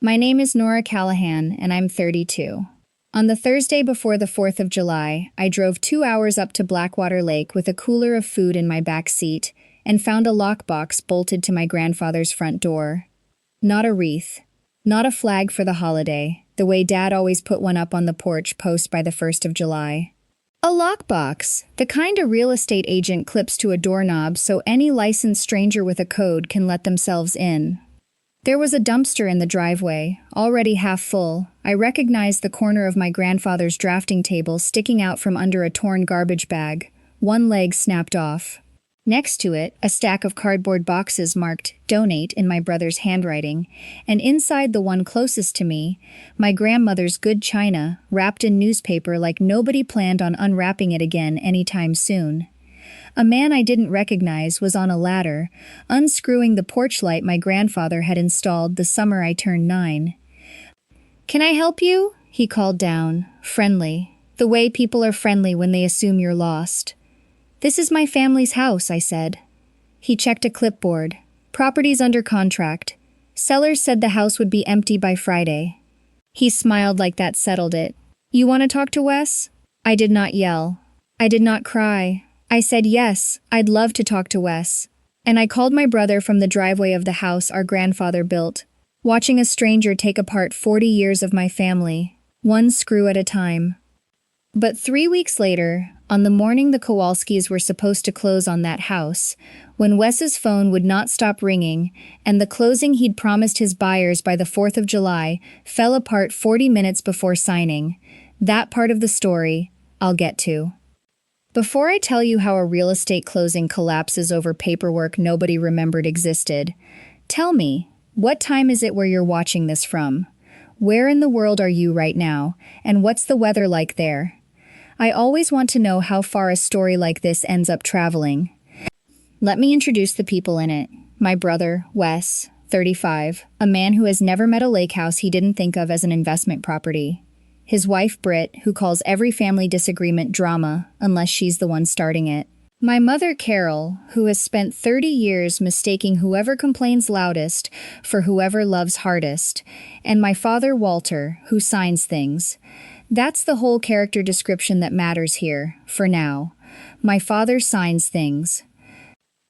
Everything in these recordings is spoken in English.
My name is Nora Callahan, and I'm 32. On the Thursday before the 4th of July, I drove 2 hours up to Blackwater Lake with a cooler of food in my back seat and found a lockbox bolted to my grandfather's front door. Not a wreath. Not a flag for the holiday, the way Dad always put one up on the porch post by the 1st of July. A lockbox, the kind a real estate agent clips to a doorknob so any licensed stranger with a code can let themselves in. There was a dumpster in the driveway, already half full. I recognized the corner of my grandfather's drafting table sticking out from under a torn garbage bag, one leg snapped off. Next to it, a stack of cardboard boxes marked "Donate" in my brother's handwriting, and inside the one closest to me, my grandmother's good china, wrapped in newspaper like nobody planned on unwrapping it again anytime soon. A man I didn't recognize was on a ladder, unscrewing the porch light my grandfather had installed the summer I turned 9. "Can I help you?" he called down, friendly, the way people are friendly when they assume you're lost. "This is my family's house," I said. He checked a clipboard. "Property's under contract. Sellers said the house would be empty by Friday." He smiled like that settled it. "You want to talk to Wes?" I did not yell. I did not cry. I said yes, I'd love to talk to Wes. And I called my brother from the driveway of the house our grandfather built, watching a stranger take apart 40 years of my family, one screw at a time. But 3 weeks later, on the morning the Kowalskis were supposed to close on that house, when Wes's phone would not stop ringing, and the closing he'd promised his buyers by the 4th of July fell apart 40 minutes before signing, that part of the story I'll get to. Before I tell you how a real estate closing collapses over paperwork nobody remembered existed, tell me, what time is it where you're watching this from? Where in the world are you right now, and what's the weather like there? I always want to know how far a story like this ends up traveling. Let me introduce the people in it. My brother, Wes, 35, a man who has never met a lake house he didn't think of as an investment property. His wife, Britt, who calls every family disagreement drama, unless she's the one starting it. My mother, Carol, who has spent 30 years mistaking whoever complains loudest for whoever loves hardest. And my father, Walter, who signs things. That's the whole character description that matters here, for now. My father signs things.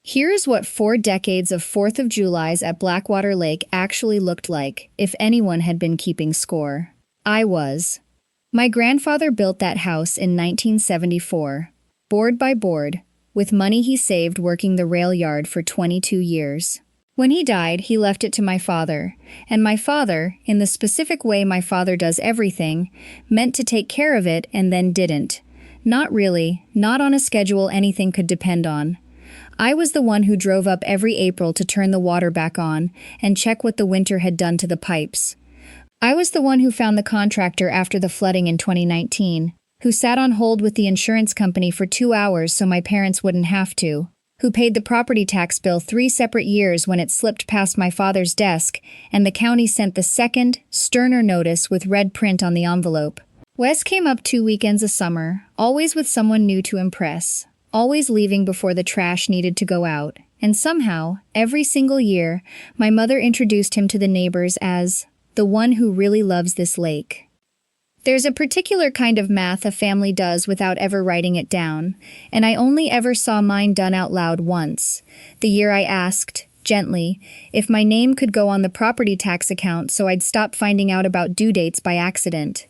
Here's what 4 decades of 4th of Julys at Blackwater Lake actually looked like, if anyone had been keeping score. I was. My grandfather built that house in 1974, board by board, with money he saved working the rail yard for 22 years. When he died, he left it to my father, and my father, in the specific way my father does everything, meant to take care of it and then didn't. Not really, not on a schedule anything could depend on. I was the one who drove up every April to turn the water back on and check what the winter had done to the pipes. I was the one who found the contractor after the flooding in 2019, who sat on hold with the insurance company for 2 hours so my parents wouldn't have to, who paid the property tax bill 3 separate years when it slipped past my father's desk and the county sent the second, sterner notice with red print on the envelope. Wes came up 2 weekends a summer, always with someone new to impress, always leaving before the trash needed to go out, and somehow, every single year, my mother introduced him to the neighbors as the one who really loves this lake. There's a particular kind of math a family does without ever writing it down, and I only ever saw mine done out loud once, the year I asked, gently, if my name could go on the property tax account so I'd stop finding out about due dates by accident.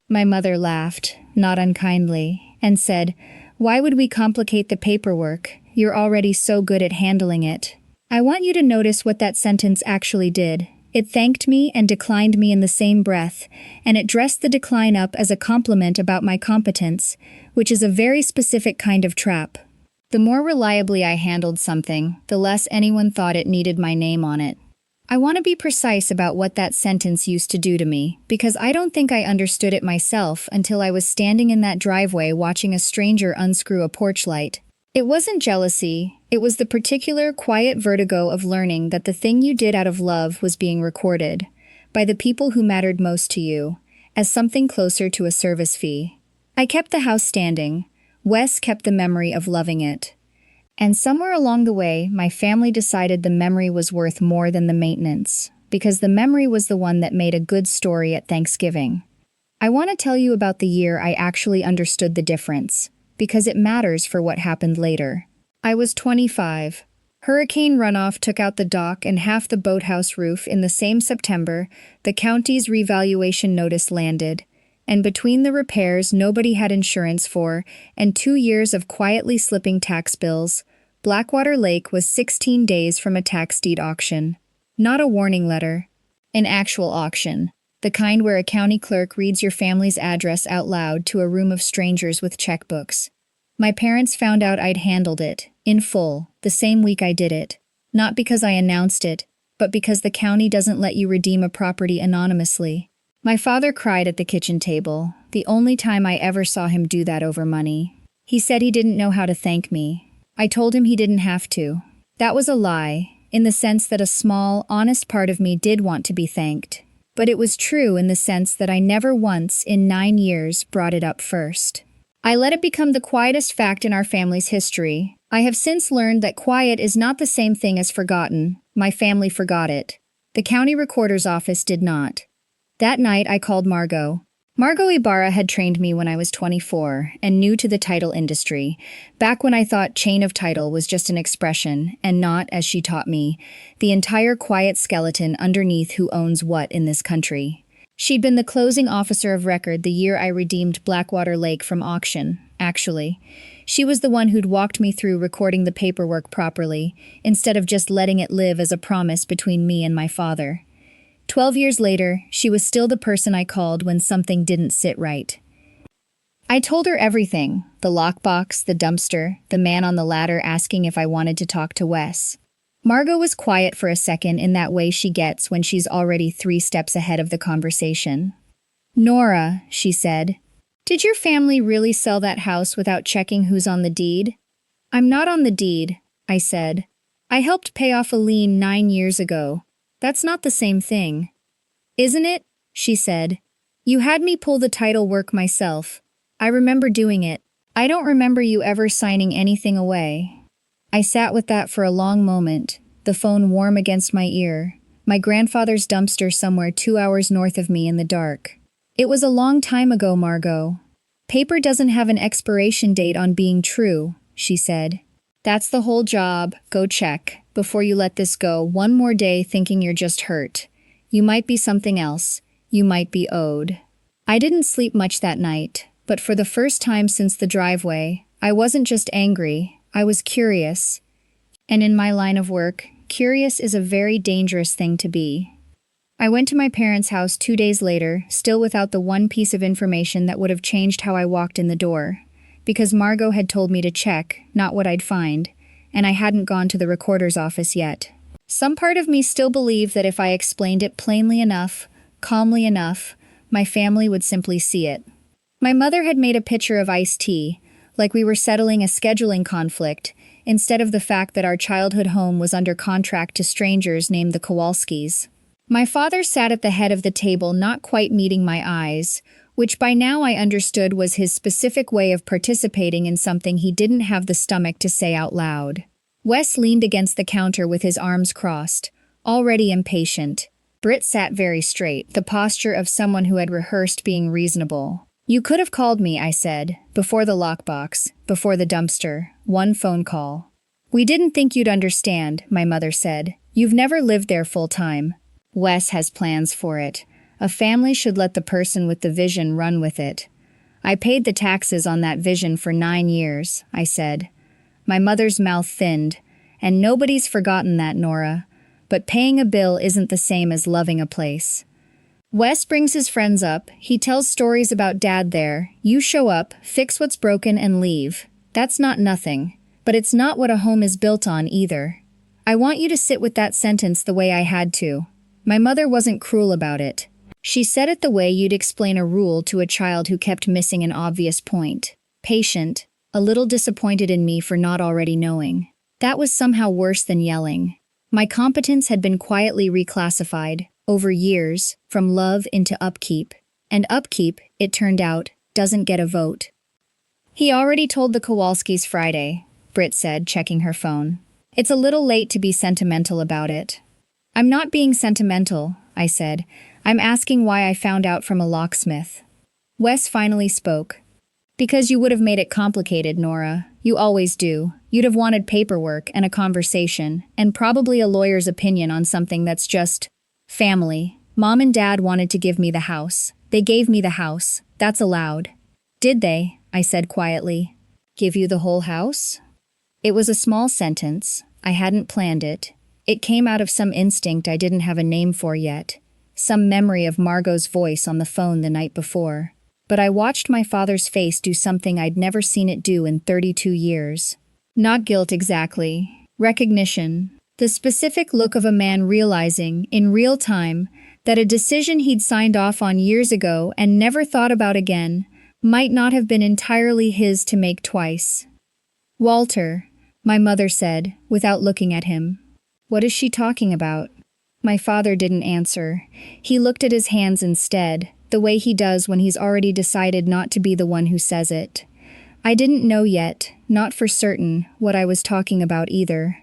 My mother laughed, not unkindly, and said, "Why would we complicate the paperwork? You're already so good at handling it." I want you to notice what that sentence actually did. It thanked me and declined me in the same breath, and it dressed the decline up as a compliment about my competence, which is a very specific kind of trap. The more reliably I handled something, the less anyone thought it needed my name on it. I want to be precise about what that sentence used to do to me, because I don't think I understood it myself until I was standing in that driveway watching a stranger unscrew a porch light. It wasn't jealousy, it was the particular, quiet vertigo of learning that the thing you did out of love was being recorded, by the people who mattered most to you, as something closer to a service fee. I kept the house standing. Wes kept the memory of loving it. And somewhere along the way, my family decided the memory was worth more than the maintenance, because the memory was the one that made a good story at Thanksgiving. I want to tell you about the year I actually understood the difference, because it matters for what happened later. I was 25. Hurricane runoff took out the dock and half the boathouse roof in the same September. The county's revaluation notice landed, and between the repairs nobody had insurance for, and 2 years of quietly slipping tax bills, Blackwater Lake was 16 days from a tax deed auction. Not a warning letter. An actual auction. The kind where a county clerk reads your family's address out loud to a room of strangers with checkbooks. My parents found out I'd handled it, in full, the same week I did it. Not because I announced it, but because the county doesn't let you redeem a property anonymously. My father cried at the kitchen table, the only time I ever saw him do that over money. He said he didn't know how to thank me. I told him he didn't have to. That was a lie, in the sense that a small, honest part of me did want to be thanked. But it was true in the sense that I never once, in 9 years, brought it up first. I let it become the quietest fact in our family's history. I have since learned that quiet is not the same thing as forgotten. My family forgot it. The county recorder's office did not. That night I called Margot. Margot Ibarra had trained me when I was 24 and new to the title industry, back when I thought chain of title was just an expression and not, as she taught me, the entire quiet skeleton underneath who owns what in this country. She'd been the closing officer of record the year I redeemed Blackwater Lake from auction, actually. She was the one who'd walked me through recording the paperwork properly, instead of just letting it live as a promise between me and my father. 12 years later, she was still the person I called when something didn't sit right. I told her everything, the lockbox, the dumpster, the man on the ladder asking if I wanted to talk to Wes. Margot was quiet for a second in that way she gets when she's already 3 steps ahead of the conversation. "Nora," she said, "did your family really sell that house without checking who's on the deed?" "I'm not on the deed," I said. "I helped pay off a lien 9 years ago. That's not the same thing." "Isn't it?" she said. "You had me pull the title work myself. I remember doing it. I don't remember you ever signing anything away." I sat with that for a long moment, the phone warm against my ear, my grandfather's dumpster somewhere 2 hours north of me in the dark. "It was a long time ago, Margot. Paper doesn't have an expiration date on being true," she said. "That's the whole job. Go check, before you let this go one more day thinking you're just hurt. You might be something else. You might be owed." I didn't sleep much that night, but for the first time since the driveway, I wasn't just angry, I was curious. And in my line of work, curious is a very dangerous thing to be. I went to my parents' house 2 days later, still without the one piece of information that would have changed how I walked in the door. Because Margot had told me to check, not what I'd find, and I hadn't gone to the recorder's office yet. Some part of me still believed that if I explained it plainly enough, calmly enough, my family would simply see it. My mother had made a pitcher of iced tea, like we were settling a scheduling conflict, instead of the fact that our childhood home was under contract to strangers named the Kowalskis. My father sat at the head of the table, not quite meeting my eyes, which by now I understood was his specific way of participating in something he didn't have the stomach to say out loud. Wes leaned against the counter with his arms crossed, already impatient. Britt sat very straight, the posture of someone who had rehearsed being reasonable. "You could have called me," I said, "before the lockbox, before the dumpster, one phone call." "We didn't think you'd understand," my mother said. "You've never lived there full time. Wes has plans for it. A family should let the person with the vision run with it." "I paid the taxes on that vision for 9 years," I said. My mother's mouth thinned. "And nobody's forgotten that, Nora. But paying a bill isn't the same as loving a place." Wes brings his friends up, he tells stories about Dad there. You show up, fix what's broken, and leave. That's not nothing. But it's not what a home is built on either. I want you to sit with that sentence the way I had to. My mother wasn't cruel about it. She said it the way you'd explain a rule to a child who kept missing an obvious point. Patient, a little disappointed in me for not already knowing. That was somehow worse than yelling. My competence had been quietly reclassified, over years, from love into upkeep. And upkeep, it turned out, doesn't get a vote. "He already told the Kowalskis Friday," Britt said, checking her phone. "It's a little late to be sentimental about it." I'm not being sentimental, I said. I'm asking why I found out from a locksmith. Wes finally spoke. Because you would have made it complicated, Nora. You always do. You'd have wanted paperwork and a conversation, and probably a lawyer's opinion on something that's just family. Mom and Dad wanted to give me the house. They gave me the house. That's allowed. Did they? I said quietly. Give you the whole house? It was a small sentence. I hadn't planned it. It came out of some instinct I didn't have a name for yet. Some memory of Margot's voice on the phone the night before. But I watched my father's face do something I'd never seen it do in 32 years. Not guilt exactly. Recognition. The specific look of a man realizing, in real time, that a decision he'd signed off on years ago and never thought about again might not have been entirely his to make twice. Walter, my mother said, without looking at him. What is she talking about? My father didn't answer. He looked at his hands instead, the way he does when he's already decided not to be the one who says it. I didn't know yet, not for certain, what I was talking about either.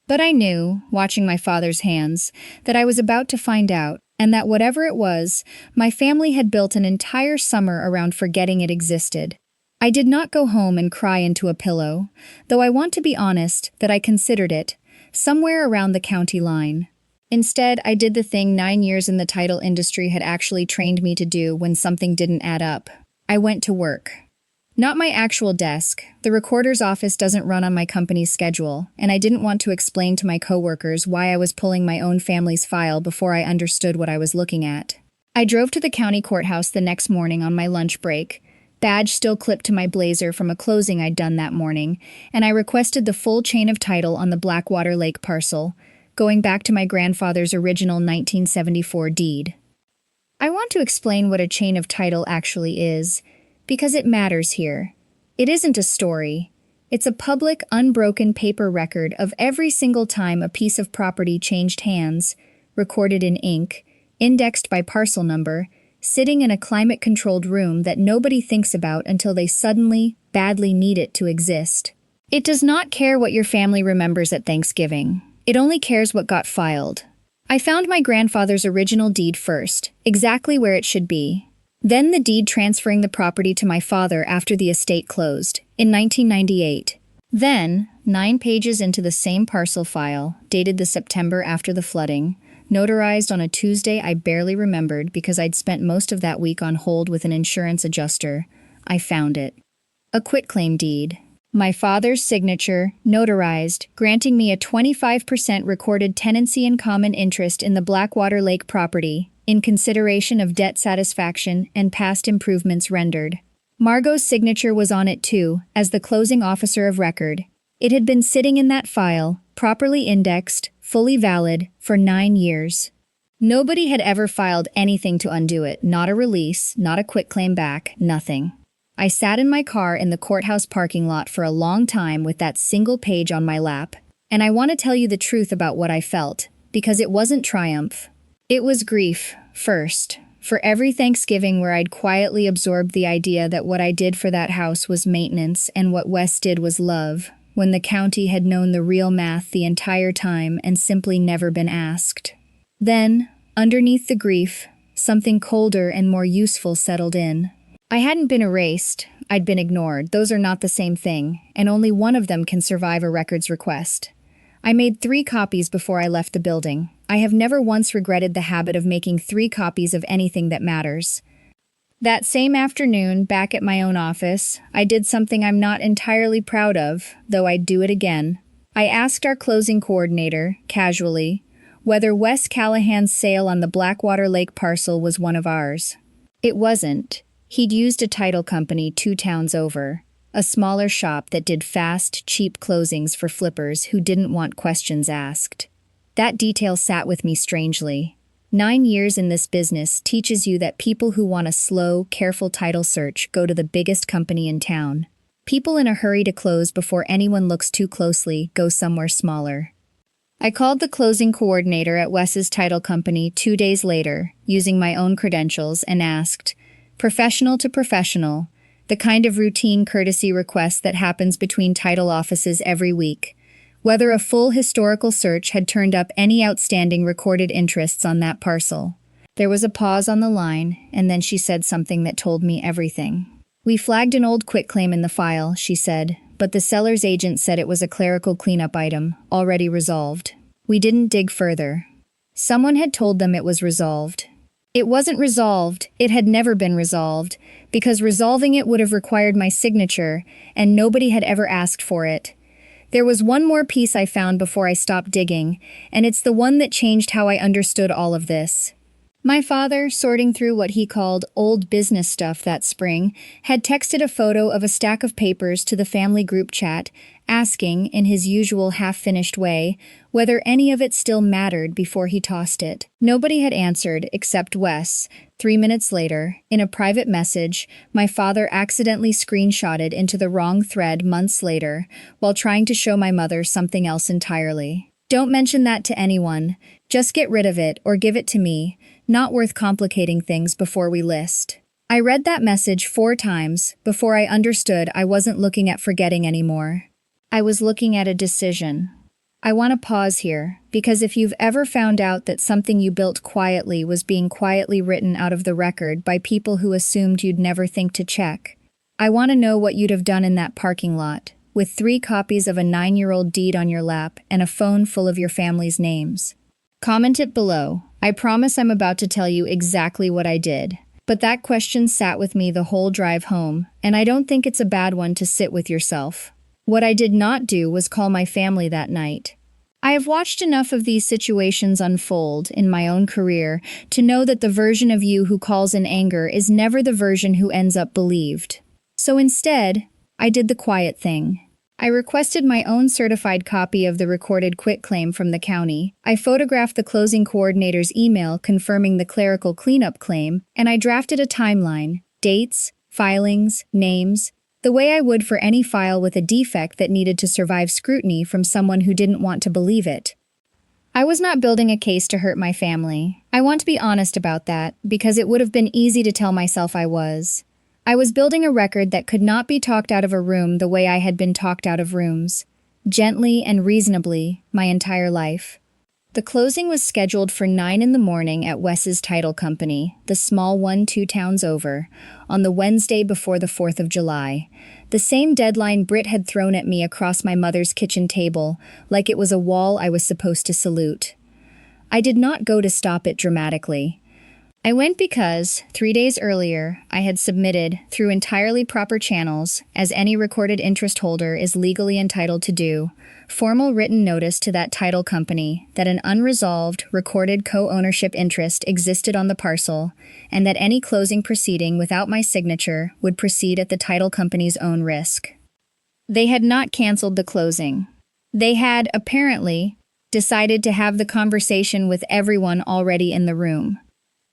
But I knew, watching my father's hands, that I was about to find out, and that whatever it was, my family had built an entire summer around forgetting it existed. I did not go home and cry into a pillow, though I want to be honest that I considered it, somewhere around the county line. Instead, I did the thing 9 years in the title industry had actually trained me to do when something didn't add up. I went to work. Not my actual desk. The recorder's office doesn't run on my company's schedule, and I didn't want to explain to my coworkers why I was pulling my own family's file before I understood what I was looking at. I drove to the county courthouse the next morning on my lunch break, badge still clipped to my blazer from a closing I'd done that morning, and I requested the full chain of title on the Blackwater Lake parcel, going back to my grandfather's original 1974 deed. I want to explain what a chain of title actually is, because it matters here. It isn't a story. It's a public, unbroken paper record of every single time a piece of property changed hands, recorded in ink, indexed by parcel number, sitting in a climate-controlled room that nobody thinks about until they suddenly, badly need it to exist. It does not care what your family remembers at Thanksgiving. It only cares what got filed. I found my grandfather's original deed first, exactly where it should be. Then the deed transferring the property to my father after the estate closed, in 1998. Then, 9 pages into the same parcel file, dated the September after the flooding, notarized on a Tuesday I barely remembered because I'd spent most of that week on hold with an insurance adjuster, I found it. A quitclaim deed. My father's signature, notarized, granting me a 25% recorded tenancy and common interest in the Blackwater Lake property, in consideration of debt satisfaction and past improvements rendered. Margot's signature was on it too, as the closing officer of record. It had been sitting in that file, properly indexed, fully valid, for 9 years. Nobody had ever filed anything to undo it, not a release, not a quitclaim back, nothing. I sat in my car in the courthouse parking lot for a long time with that single page on my lap, and I want to tell you the truth about what I felt, because it wasn't triumph. It was grief, first, for every Thanksgiving where I'd quietly absorbed the idea that what I did for that house was maintenance and what Wes did was love, when the county had known the real math the entire time and simply never been asked. Then, underneath the grief, something colder and more useful settled in. I hadn't been erased, I'd been ignored. Those are not the same thing, and only one of them can survive a records request. I made 3 copies before I left the building. I have never once regretted the habit of making 3 copies of anything that matters. That same afternoon, back at my own office, I did something I'm not entirely proud of, though I'd do it again. I asked our closing coordinator, casually, whether Wes Callahan's sale on the Blackwater Lake parcel was one of ours. It wasn't. He'd used a title company 2 towns over, a smaller shop that did fast, cheap closings for flippers who didn't want questions asked. That detail sat with me strangely. 9 years in this business teaches you that people who want a slow, careful title search go to the biggest company in town. People in a hurry to close before anyone looks too closely go somewhere smaller. I called the closing coordinator at Wes's title company 2 days later, using my own credentials, and asked, professional to professional, the kind of routine courtesy request that happens between title offices every week, whether a full historical search had turned up any outstanding recorded interests on that parcel. There was a pause on the line, and then she said something that told me everything. "We flagged an old quitclaim in the file," she said, "but the seller's agent said it was a clerical cleanup item, already resolved. We didn't dig further. Someone had told them it was resolved. It wasn't resolved, it had never been resolved, because resolving it would have required my signature, and nobody had ever asked for it. There was one more piece I found before I stopped digging, and it's the one that changed how I understood all of this." My father, sorting through what he called old business stuff that spring, had texted a photo of a stack of papers to the family group chat, asking, in his usual half-finished way, whether any of it still mattered before he tossed it. Nobody had answered except Wes. 3 minutes later, in a private message, my father accidentally screenshotted into the wrong thread months later, while trying to show my mother something else entirely. "Don't mention that to anyone. Just get rid of it or give it to me. Not worth complicating things before we list." I read that message 4 times before I understood I wasn't looking at forgetting anymore. I was looking at a decision. I want to pause here, because if you've ever found out that something you built quietly was being quietly written out of the record by people who assumed you'd never think to check, I want to know what you'd have done in that parking lot, with 3 copies of a 9-year-old deed on your lap and a phone full of your family's names. Comment it below. I promise I'm about to tell you exactly what I did. But that question sat with me the whole drive home, and I don't think it's a bad one to sit with yourself. What I did not do was call my family that night. I have watched enough of these situations unfold in my own career to know that the version of you who calls in anger is never the version who ends up believed. So instead, I did the quiet thing. I requested my own certified copy of the recorded quitclaim from the county. I photographed the closing coordinator's email confirming the clerical cleanup claim, and I drafted a timeline, dates, filings, names, the way I would for any file with a defect that needed to survive scrutiny from someone who didn't want to believe it. I was not building a case to hurt my family. I want to be honest about that, because it would have been easy to tell myself I was. I was building a record that could not be talked out of a room the way I had been talked out of rooms, gently and reasonably, my entire life. The closing was scheduled for 9 in the morning at Wes's title company, the small one 2 towns over, on the Wednesday before the 4th of July, the same deadline Britt had thrown at me across my mother's kitchen table, like it was a wall I was supposed to salute. I did not go to stop it dramatically. I went because, 3 days earlier, I had submitted, through entirely proper channels, as any recorded interest holder is legally entitled to do, formal written notice to that title company that an unresolved, recorded co-ownership interest existed on the parcel, and that any closing proceeding without my signature would proceed at the title company's own risk. They had not canceled the closing. They had, apparently, decided to have the conversation with everyone already in the room.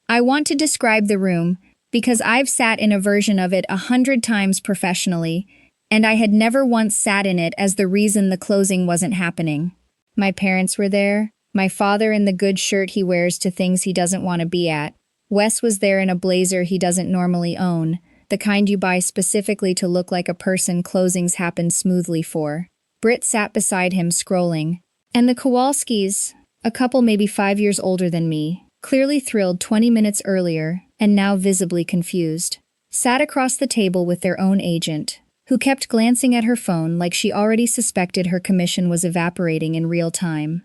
I want to describe the room because I've sat in a version of it 100 times professionally, and I had never once sat in it as the reason the closing wasn't happening. My parents were there, my father in the good shirt he wears to things he doesn't want to be at. Wes was there in a blazer he doesn't normally own, the kind you buy specifically to look like a person closings happen smoothly for. Britt sat beside him scrolling, and the Kowalskis, a couple maybe 5 years older than me, clearly thrilled 20 minutes earlier, and now visibly confused, sat across the table with their own agent, who kept glancing at her phone like she already suspected her commission was evaporating in real time.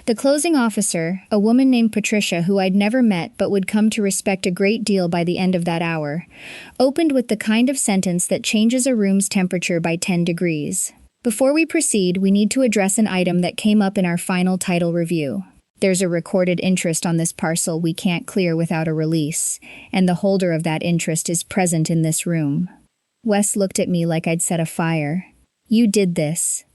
The closing officer, a woman named Patricia who I'd never met but would come to respect a great deal by the end of that hour, opened with the kind of sentence that changes a room's temperature by 10 degrees. "Before we proceed, we need to address an item that came up in our final title review. There's a recorded interest on this parcel we can't clear without a release, and the holder of that interest is present in this room." Wes looked at me like I'd set a fire. "You did this."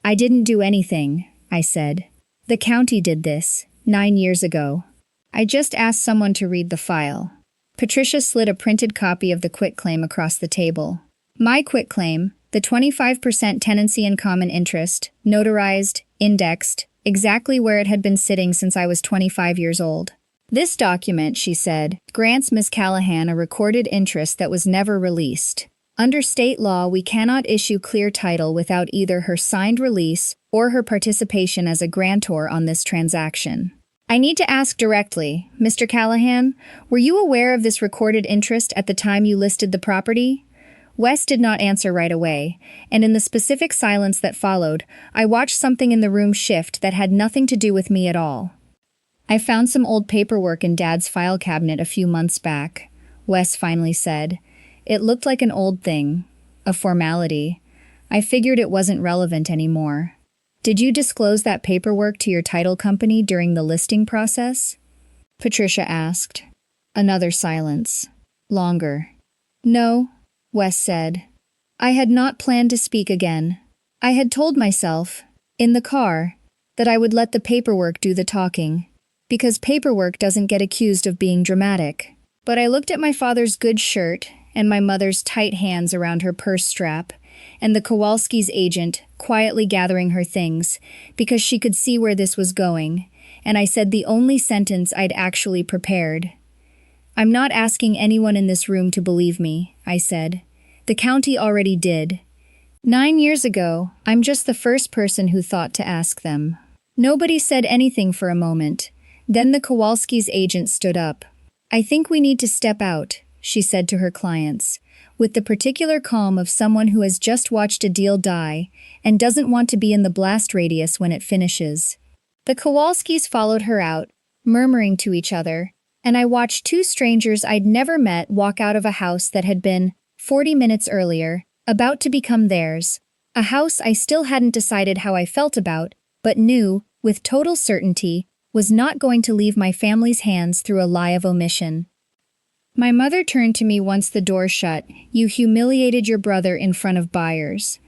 "I didn't do anything," I said. "The county did this, 9 years ago. I just asked someone to read the file." Patricia slid a printed copy of the quitclaim across the table. "My quitclaim, the 25% tenancy and common interest, notarized, indexed, exactly where it had been sitting since I was 25 years old. This document," she said, "grants Ms. Callahan a recorded interest that was never released. Under state law, we cannot issue clear title without either her signed release or her participation as a grantor on this transaction. I need to ask directly, Mr. Callahan, were you aware of this recorded interest at the time you listed the property? Wes did not answer right away, and in the specific silence that followed, I watched something in the room shift that had nothing to do with me at all. I found some old paperwork in Dad's file cabinet a few months back, Wes finally said. It looked like an old thing, a formality. I figured it wasn't relevant anymore. Did you disclose that paperwork to your title company during the listing process? Patricia asked. Another silence. Longer. No, Wes said. I had not planned to speak again. I had told myself, in the car, that I would let the paperwork do the talking, because paperwork doesn't get accused of being dramatic. But I looked at my father's good shirt and my mother's tight hands around her purse strap, and the Kowalski's agent quietly gathering her things, because she could see where this was going, and I said the only sentence I'd actually prepared. I'm not asking anyone in this room to believe me, I said. The county already did. 9 years ago, I'm just the first person who thought to ask them. Nobody said anything for a moment. Then the Kowalski's agent stood up. I think we need to step out, she said to her clients, with the particular calm of someone who has just watched a deal die and doesn't want to be in the blast radius when it finishes. The Kowalskis followed her out, murmuring to each other, and I watched two strangers I'd never met walk out of a house that had been, 40 minutes earlier, about to become theirs, a house I still hadn't decided how I felt about, but knew, with total certainty, was not going to leave my family's hands through a lie of omission. My mother turned to me once the door shut. You humiliated your brother in front of buyers.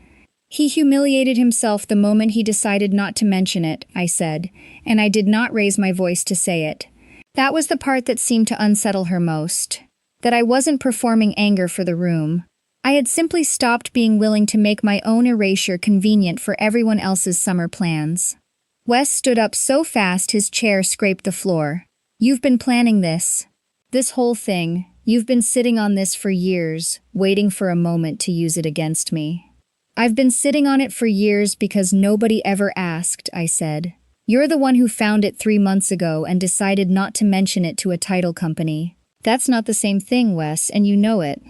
He humiliated himself the moment he decided not to mention it, I said, and I did not raise my voice to say it. That was the part that seemed to unsettle her most. That I wasn't performing anger for the room. I had simply stopped being willing to make my own erasure convenient for everyone else's summer plans. Wes stood up so fast his chair scraped the floor. You've been planning this. This whole thing. You've been sitting on this for years, waiting for a moment to use it against me. I've been sitting on it for years because nobody ever asked, I said. You're the one who found it 3 months ago and decided not to mention it to a title company. That's not the same thing, Wes, and you know it.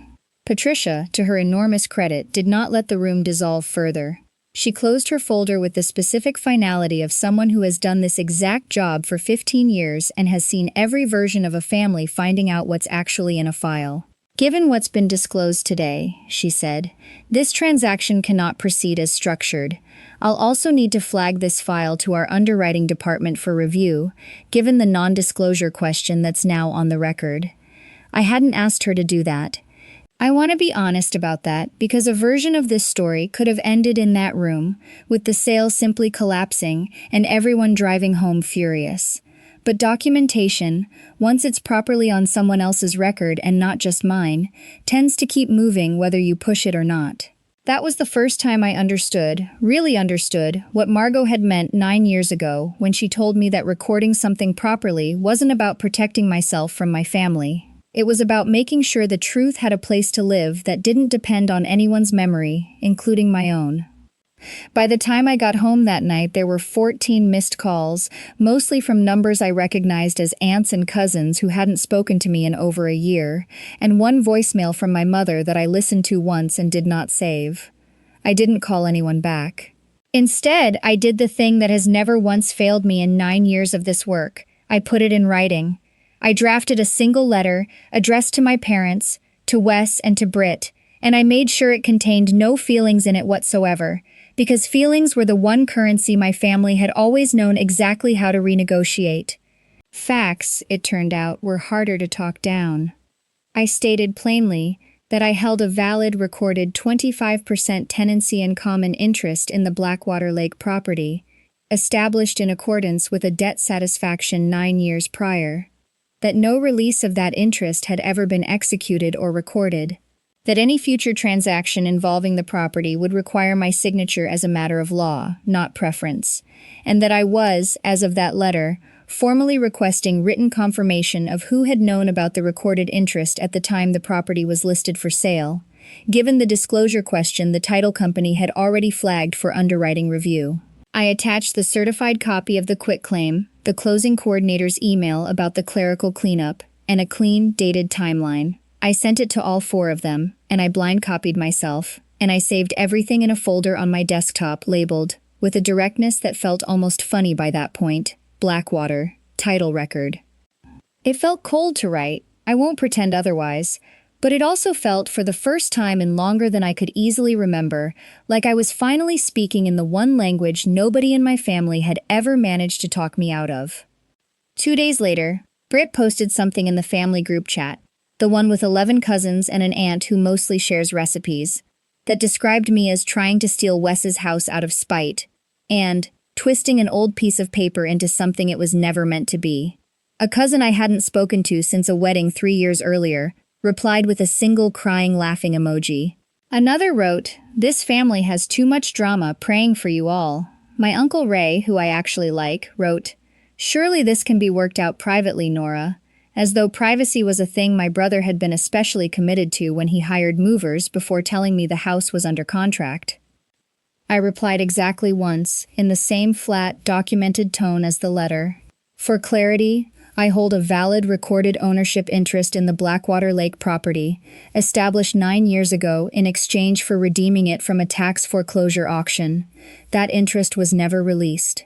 Patricia, to her enormous credit, did not let the room dissolve further. She closed her folder with the specific finality of someone who has done this exact job for 15 years and has seen every version of a family finding out what's actually in a file. Given what's been disclosed today, she said, this transaction cannot proceed as structured. I'll also need to flag this file to our underwriting department for review, given the non-disclosure question that's now on the record. I hadn't asked her to do that. I want to be honest about that because a version of this story could have ended in that room, with the sale simply collapsing and everyone driving home furious. But documentation, once it's properly on someone else's record and not just mine, tends to keep moving whether you push it or not. That was the first time I understood, really understood, what Margot had meant 9 years ago when she told me that recording something properly wasn't about protecting myself from my family. It was about making sure the truth had a place to live that didn't depend on anyone's memory, including my own. By the time I got home that night, there were 14 missed calls, mostly from numbers I recognized as aunts and cousins who hadn't spoken to me in over a year, and one voicemail from my mother that I listened to once and did not save. I didn't call anyone back. Instead, I did the thing that has never once failed me in 9 years of this work. I put it in writing. I drafted a single letter, addressed to my parents, to Wes and to Britt, and I made sure it contained no feelings in it whatsoever, because feelings were the one currency my family had always known exactly how to renegotiate. Facts, it turned out, were harder to talk down. I stated plainly that I held a valid recorded 25% tenancy and common interest in the Blackwater Lake property, established in accordance with a debt satisfaction 9 years prior, that no release of that interest had ever been executed or recorded, that any future transaction involving the property would require my signature as a matter of law, not preference, and that I was, as of that letter, formally requesting written confirmation of who had known about the recorded interest at the time the property was listed for sale, given the disclosure question the title company had already flagged for underwriting review. I attached the certified copy of the quitclaim, the closing coordinator's email about the clerical cleanup, and a clean, dated timeline. I sent it to all 4 of them, and I blind copied myself, and I saved everything in a folder on my desktop labeled, with a directness that felt almost funny by that point, Blackwater, title record. It felt cold to write, I won't pretend otherwise, but it also felt, for the first time in longer than I could easily remember, like I was finally speaking in the one language nobody in my family had ever managed to talk me out of. 2 days later, Britt posted something in the family group chat, the one with 11 cousins and an aunt who mostly shares recipes, that described me as trying to steal Wes's house out of spite, and twisting an old piece of paper into something it was never meant to be. A cousin I hadn't spoken to since a wedding 3 years earlier replied with a single crying laughing emoji. Another wrote, "This family has too much drama, praying for you all." My Uncle Ray, who I actually like, wrote, "Surely this can be worked out privately, Nora," as though privacy was a thing my brother had been especially committed to when he hired movers before telling me the house was under contract. I replied exactly once, in the same flat, documented tone as the letter. For clarity, I hold a valid recorded ownership interest in the Blackwater Lake property, established 9 years ago in exchange for redeeming it from a tax foreclosure auction. That interest was never released.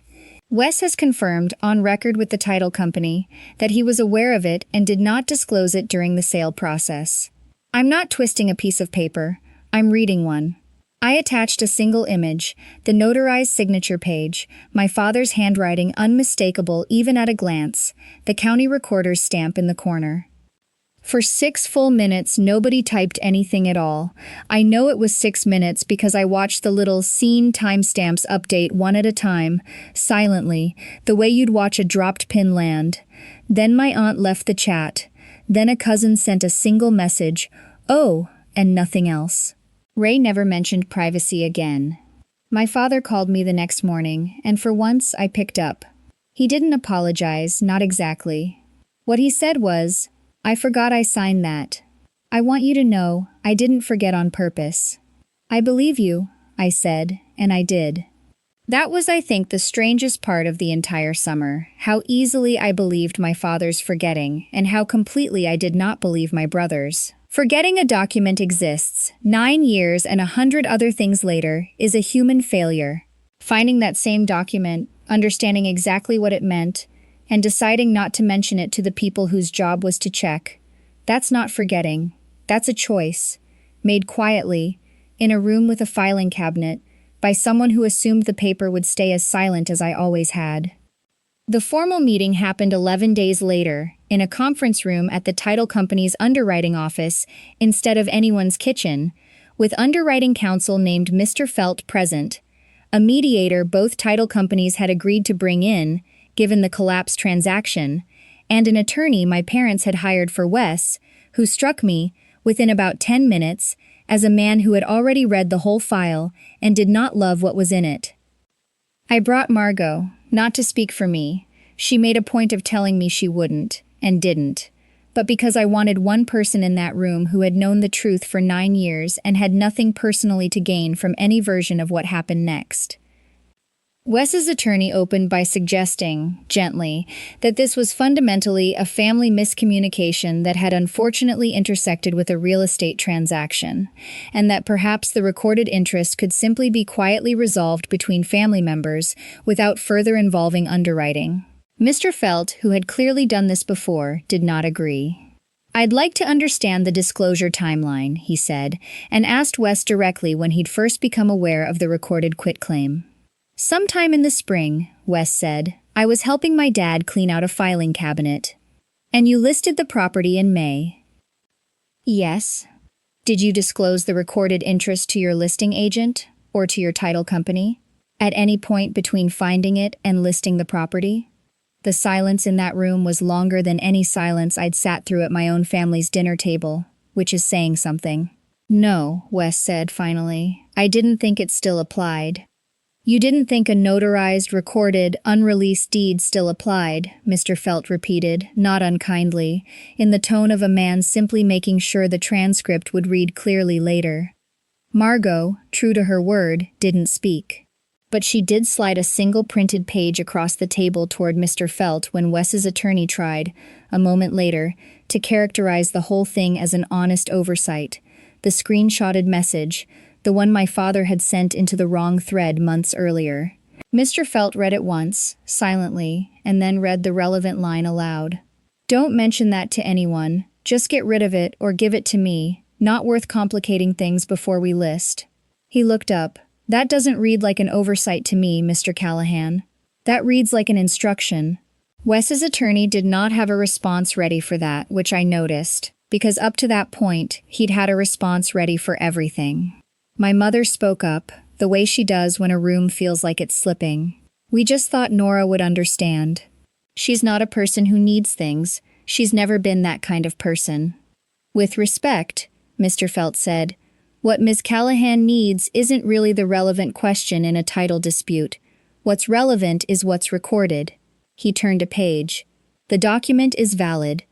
Wes has confirmed, on record with the title company, that he was aware of it and did not disclose it during the sale process. I'm not twisting a piece of paper, I'm reading one. I attached a single image, the notarized signature page, my father's handwriting unmistakable even at a glance, the county recorder's stamp in the corner. For 6 full minutes, nobody typed anything at all. I know it was 6 minutes because I watched the little scene timestamps update one at a time, silently, the way you'd watch a dropped pin land. Then my aunt left the chat. Then a cousin sent a single message, "Oh," and nothing else. Ray never mentioned privacy again. My father called me the next morning, and for once I picked up. He didn't apologize, not exactly. What he said was, "I forgot I signed that. I want you to know I didn't forget on purpose." "I believe you," I said, and I did. That was, I think, the strangest part of the entire summer, how easily I believed my father's forgetting, and how completely I did not believe my brother's. Forgetting a document exists, 9 years and 100 other things later, is a human failure. Finding that same document, understanding exactly what it meant, and deciding not to mention it to the people whose job was to check, that's not forgetting, that's a choice, made quietly, in a room with a filing cabinet, by someone who assumed the paper would stay as silent as I always had. The formal meeting happened 11 days later, in a conference room at the title company's underwriting office instead of anyone's kitchen, with underwriting counsel named Mr. Felt present, a mediator both title companies had agreed to bring in, given the collapsed transaction, and an attorney my parents had hired for Wes, who struck me, within about 10 minutes, as a man who had already read the whole file and did not love what was in it. I brought Margot, not to speak for me. She made a point of telling me she wouldn't, and didn't, but because I wanted one person in that room who had known the truth for 9 years and had nothing personally to gain from any version of what happened next. Wes's attorney opened by suggesting, gently, that this was fundamentally a family miscommunication that had unfortunately intersected with a real estate transaction, and that perhaps the recorded interest could simply be quietly resolved between family members without further involving underwriting. Mr. Felt, who had clearly done this before, did not agree. "I'd like to understand the disclosure timeline," he said, and asked Wes directly when he'd first become aware of the recorded quitclaim. "Sometime in the spring," Wes said, "I was helping my dad clean out a filing cabinet. And you listed the property in May." "Yes." "Did you disclose the recorded interest to your listing agent, or to your title company, at any point between finding it and listing the property?" The silence in that room was longer than any silence I'd sat through at my own family's dinner table, which is saying something. "No," Wes said finally. "I didn't think it still applied." "You didn't think a notarized, recorded, unreleased deed still applied," Mr. Felt repeated, not unkindly, in the tone of a man simply making sure the transcript would read clearly later. Margot, true to her word, didn't speak. But she did slide a single printed page across the table toward Mr. Felt when Wes's attorney tried, a moment later, to characterize the whole thing as an honest oversight. The screenshotted message, the one my father had sent into the wrong thread months earlier. Mr. Felt read it once, silently, and then read the relevant line aloud. "Don't mention that to anyone. Just get rid of it or give it to me. Not worth complicating things before we list." He looked up. "That doesn't read like an oversight to me, Mr. Callahan. That reads like an instruction." Wes's attorney did not have a response ready for that, which I noticed, because up to that point, he'd had a response ready for everything. My mother spoke up, the way she does when a room feels like it's slipping. "We just thought Nora would understand. She's not a person who needs things. She's never been that kind of person." "With respect," Mr. Felt said, "what Ms. Callahan needs isn't really the relevant question in a title dispute. What's relevant is what's recorded." He turned a page. "The document is valid.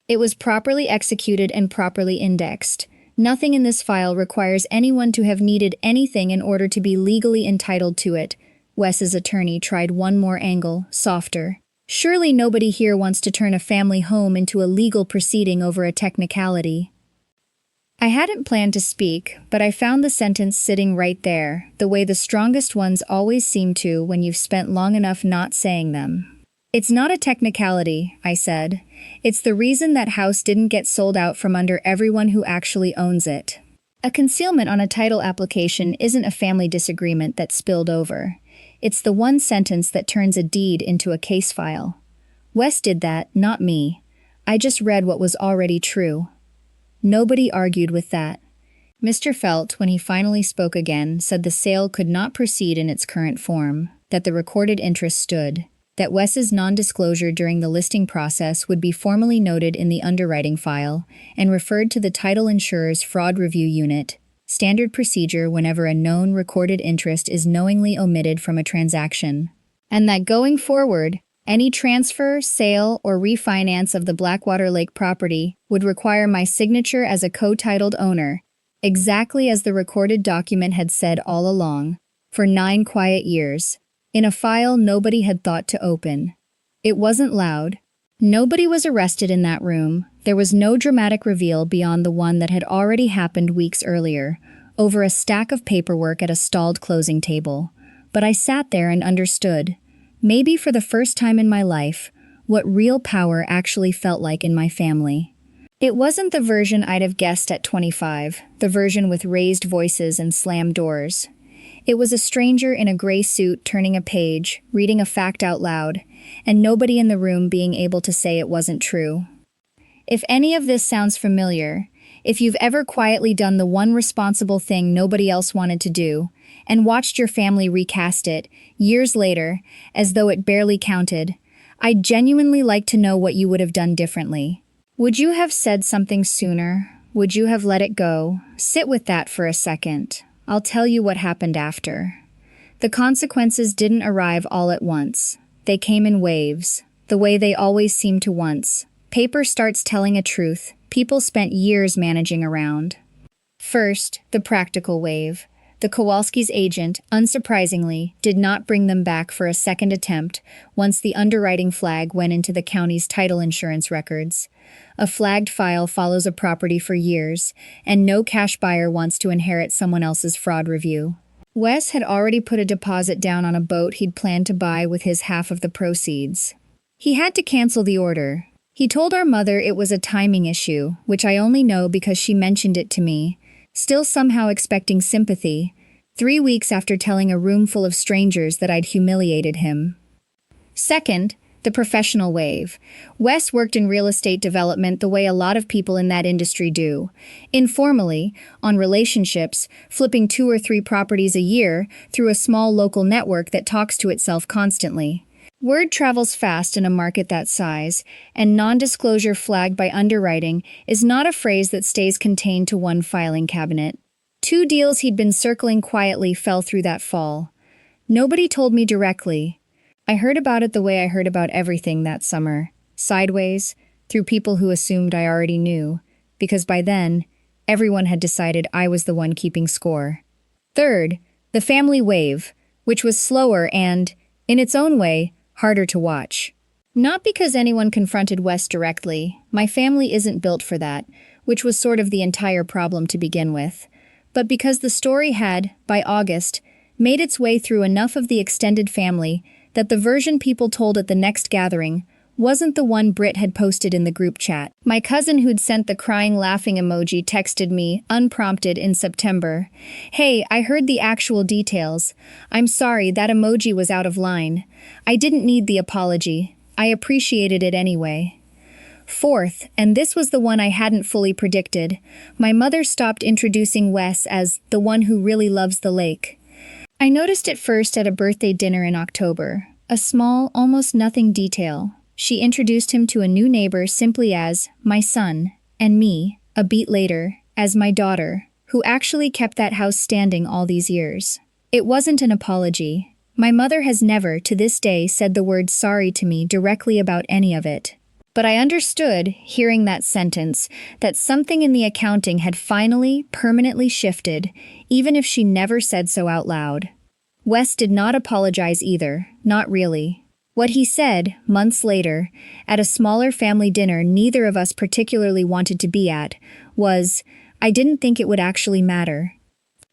It was properly executed and properly indexed. Nothing in this file requires anyone to have needed anything in order to be legally entitled to it." Wes's attorney tried one more angle, softer. "Surely nobody here wants to turn a family home into a legal proceeding over a technicality." I hadn't planned to speak, but I found the sentence sitting right there, the way the strongest ones always seem to when you've spent long enough not saying them. "It's not a technicality," I said. "It's the reason that house didn't get sold out from under everyone who actually owns it." A concealment on a title application isn't a family disagreement that spilled over. It's the one sentence that turns a deed into a case file. Wes did that, not me. I just read what was already true. Nobody argued with that. Mr. Felt, when he finally spoke again, said the sale could not proceed in its current form, that the recorded interest stood, that Wes's non-disclosure during the listing process would be formally noted in the underwriting file and referred to the title insurer's fraud review unit, standard procedure whenever a known recorded interest is knowingly omitted from a transaction, and that going forward, any transfer, sale, or refinance of the Blackwater Lake property would require my signature as a co-titled owner, exactly as the recorded document had said all along, for 9 quiet years, in a file nobody had thought to open. It wasn't loud. Nobody was arrested in that room. There was no dramatic reveal beyond the one that had already happened weeks earlier, over a stack of paperwork at a stalled closing table. But I sat there and understood, maybe for the first time in my life, what real power actually felt like in my family. It wasn't the version I'd have guessed at 25, the version with raised voices and slammed doors. It was a stranger in a gray suit turning a page, reading a fact out loud, and nobody in the room being able to say it wasn't true. If any of this sounds familiar, if you've ever quietly done the one responsible thing nobody else wanted to do, and watched your family recast it, years later, as though it barely counted, I'd genuinely like to know what you would have done differently. Would you have said something sooner? Would you have let it go? Sit with that for a second. I'll tell you what happened after. The consequences didn't arrive all at once. They came in waves, the way they always seem to once. Paper starts telling a truth people spent years managing around. First, the practical wave. The Kowalski's agent, unsurprisingly, did not bring them back for a second attempt once the underwriting flag went into the county's title insurance records. A flagged file follows a property for years, and no cash buyer wants to inherit someone else's fraud review. Wes had already put a deposit down on a boat he'd planned to buy with his half of the proceeds. He had to cancel the order. He told our mother it was a timing issue, which I only know because she mentioned it to me, still somehow expecting sympathy, 3 weeks after telling a room full of strangers that I'd humiliated him. Second, the professional wave. Wes worked in real estate development the way a lot of people in that industry do. Informally, on relationships, flipping 2 or 3 properties a year through a small local network that talks to itself constantly. Word travels fast in a market that size, and non-disclosure flagged by underwriting is not a phrase that stays contained to one filing cabinet. 2 deals he'd been circling quietly fell through that fall. Nobody told me directly. I heard about it the way I heard about everything that summer, sideways, through people who assumed I already knew, because by then, everyone had decided I was the one keeping score. Third, the family wave. which was slower and, in its own way, harder to watch. Not because anyone confronted Wes directly, my family isn't built for that, which was sort of the entire problem to begin with, but because the story had, by August, made its way through enough of the extended family that the version people told at the next gathering wasn't the one Britt had posted in the group chat. My cousin who'd sent the crying laughing emoji texted me, unprompted, in September, "Hey, I heard the actual details. I'm sorry, that emoji was out of line. I didn't need the apology. I appreciated it anyway." Fourth, and this was the one I hadn't fully predicted, my mother stopped introducing Wes as the one who really loves the lake. I noticed it first at a birthday dinner in October, a small, almost nothing detail. She introduced him to a new neighbor simply as my son, and me, a beat later, as my daughter, who actually kept that house standing all these years. It wasn't an apology. My mother has never, to this day, said the word sorry to me directly about any of it. But I understood, hearing that sentence, that something in the accounting had finally, permanently shifted, even if she never said so out loud. Wes did not apologize either, not really. What he said, months later, at a smaller family dinner neither of us particularly wanted to be at, was, "I didn't think it would actually matter.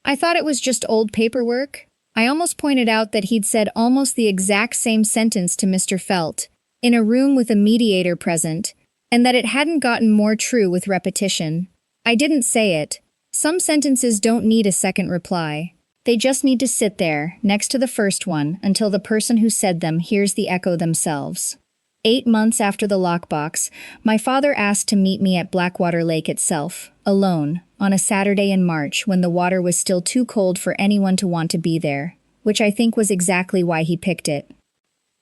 I thought it was just old paperwork." I almost pointed out that he'd said almost the exact same sentence to Mr. Felt, in a room with a mediator present, and that it hadn't gotten more true with repetition. I didn't say it. Some sentences don't need a second reply. They just need to sit there, next to the first one, until the person who said them hears the echo themselves. 8 months after the lockbox, my father asked to meet me at Blackwater Lake itself, alone, on a Saturday in March when the water was still too cold for anyone to want to be there, which I think was exactly why he picked it.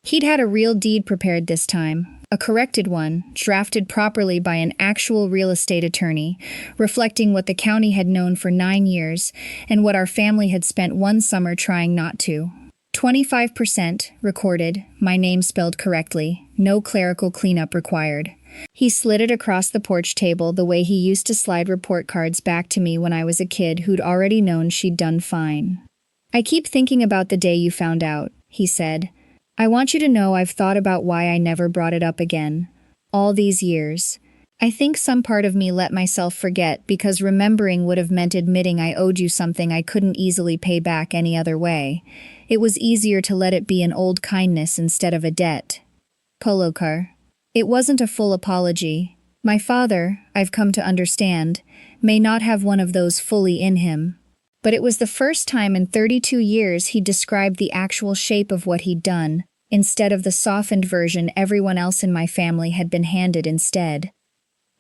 He'd had a real deed prepared this time, a corrected one, drafted properly by an actual real estate attorney, reflecting what the county had known for 9 years and what our family had spent one summer trying not to. 25% recorded, my name spelled correctly, no clerical cleanup required. He slid it across the porch table the way he used to slide report cards back to me when I was a kid who'd already known she'd done fine. "I keep thinking about the day you found out," he said. "I want you to know I've thought about why I never brought it up again. All these years. I think some part of me let myself forget because remembering would have meant admitting I owed you something I couldn't easily pay back any other way. It was easier to let it be an old kindness instead of a debt." Polokar. It wasn't a full apology. My father, I've come to understand, may not have one of those fully in him. But it was the first time in 32 years he described the actual shape of what he'd done, instead of the softened version everyone else in my family had been handed instead.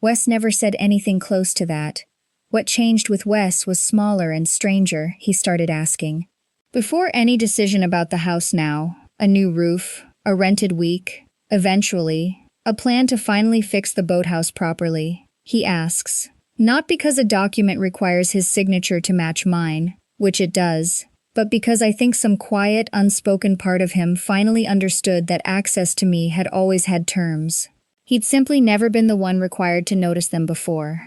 Wes never said anything close to that. What changed with Wes was smaller and stranger, he started asking. Before any decision about the house now, a new roof, a rented week, eventually, a plan to finally fix the boathouse properly, he asks. Not because a document requires his signature to match mine, which it does, but because I think some quiet, unspoken part of him finally understood that access to me had always had terms. He'd simply never been the one required to notice them before.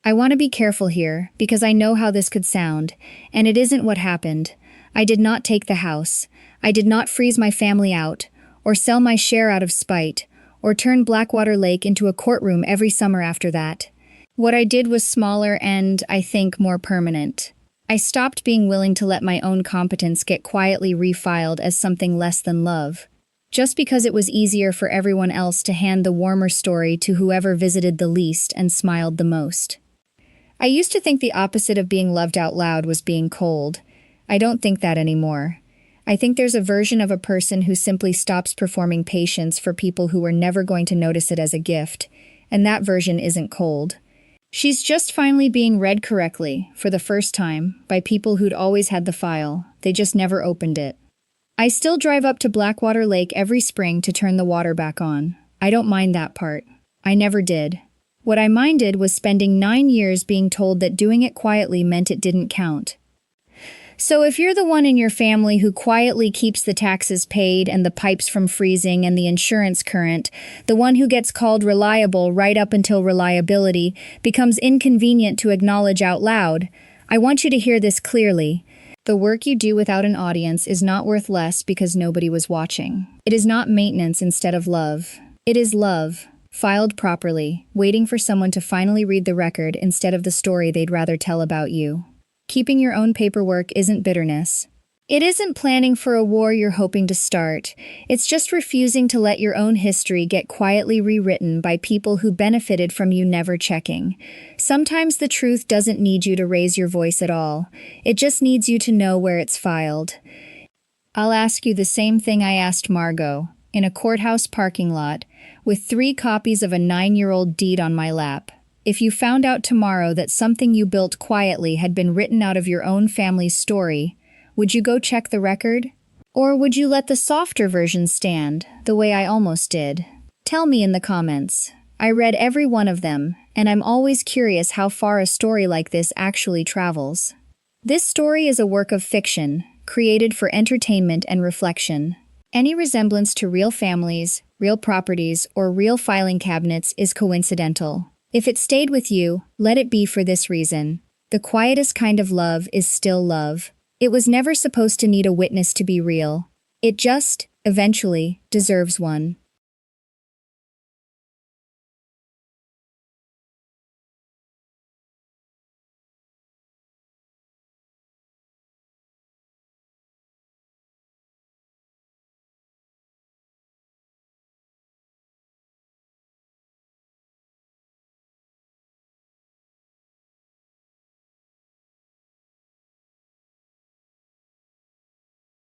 I want to be careful here, because I know how this could sound, and it isn't what happened. I did not take the house. I did not freeze my family out, or sell my share out of spite, or turn Blackwater Lake into a courtroom every summer after that. What I did was smaller and, I think, more permanent. I stopped being willing to let my own competence get quietly refiled as something less than love, just because it was easier for everyone else to hand the warmer story to whoever visited the least and smiled the most. I used to think the opposite of being loved out loud was being cold. I don't think that anymore. I think there's a version of a person who simply stops performing patience for people who are never going to notice it as a gift, and that version isn't cold. She's just finally being read correctly, for the first time, by people who'd always had the file. They just never opened it. I still drive up to Blackwater Lake every spring to turn the water back on. I don't mind that part. I never did. What I minded was spending 9 years being told that doing it quietly meant it didn't count. So if you're the one in your family who quietly keeps the taxes paid and the pipes from freezing and the insurance current, the one who gets called reliable right up until reliability becomes inconvenient to acknowledge out loud, I want you to hear this clearly. The work you do without an audience is not worth less because nobody was watching. It is not maintenance instead of love. It is love, filed properly, waiting for someone to finally read the record instead of the story they'd rather tell about you. Keeping your own paperwork isn't bitterness. It isn't planning for a war you're hoping to start. It's just refusing to let your own history get quietly rewritten by people who benefited from you never checking. Sometimes the truth doesn't need you to raise your voice at all. It just needs you to know where it's filed. I'll ask you the same thing I asked Margot, in a courthouse parking lot, with 3 copies of a 9-year-old deed on my lap. If you found out tomorrow that something you built quietly had been written out of your own family's story, would you go check the record? Or would you let the softer version stand, the way I almost did? Tell me in the comments. I read every one of them, and I'm always curious how far a story like this actually travels. This story is a work of fiction, created for entertainment and reflection. Any resemblance to real families, real properties, or real filing cabinets is coincidental. If it stayed with you, let it be for this reason. The quietest kind of love is still love. It was never supposed to need a witness to be real. It just, eventually, deserves one.